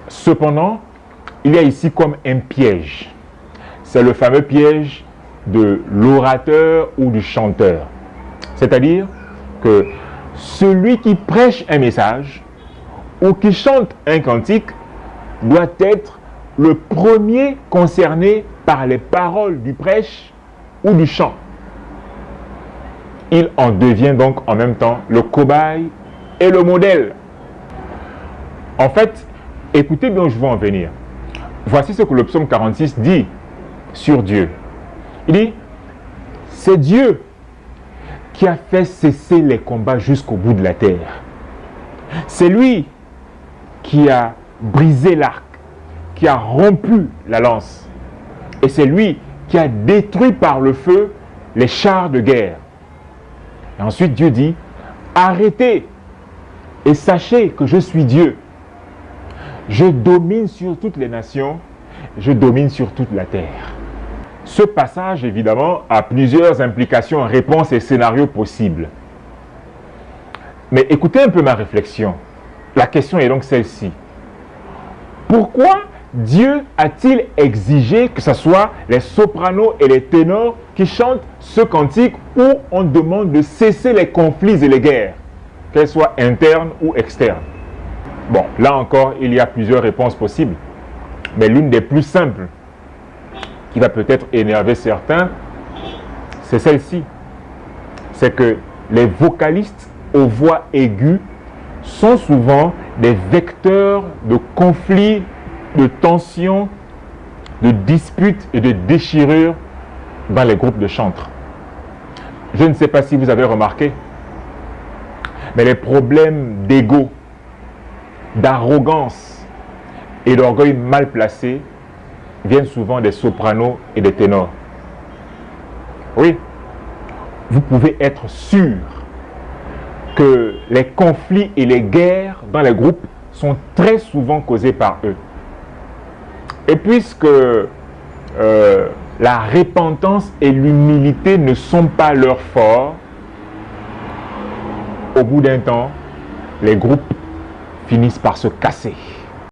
Cependant, il y a ici comme un piège. C'est le fameux piège de l'orateur ou du chanteur. C'est-à-dire que celui qui prêche un message ou qui chante un cantique doit être le premier concerné par les paroles du prêche ou du chant. Il en devient donc en même temps le cobaye et le modèle. En fait, écoutez bien où je veux en venir. Voici ce que le psaume 46 dit sur Dieu. Il dit, c'est Dieu qui a fait cesser les combats jusqu'au bout de la terre. C'est lui qui a brisé l'arc, qui a rompu la lance. Et c'est lui qui a détruit par le feu les chars de guerre. Et ensuite Dieu dit, arrêtez et sachez que je suis Dieu. Je domine sur toutes les nations, je domine sur toute la terre. Ce passage, évidemment, a plusieurs implications, réponses et scénarios possibles. Mais écoutez un peu ma réflexion. La question est donc celle-ci. Pourquoi Dieu a-t-il exigé que ce soit les sopranos et les ténors qui chantent ce cantique où on demande de cesser les conflits et les guerres, qu'elles soient internes ou externes? Bon, là encore, il y a plusieurs réponses possibles. Mais l'une des plus simples, qui va peut-être énerver certains, c'est celle-ci. C'est que les vocalistes aux voix aiguës sont souvent des vecteurs de conflits, de tensions, de disputes et de déchirures dans les groupes de chantres. Je ne sais pas si vous avez remarqué, mais les problèmes d'ego, d'arrogance et d'orgueil mal placé viennent souvent des sopranos et des ténors. Oui, vous pouvez être sûr que les conflits et les guerres dans les groupes sont très souvent causés par eux. Et puisque la repentance et l'humilité ne sont pas leurs forts, au bout d'un temps, les groupes finissent par se casser.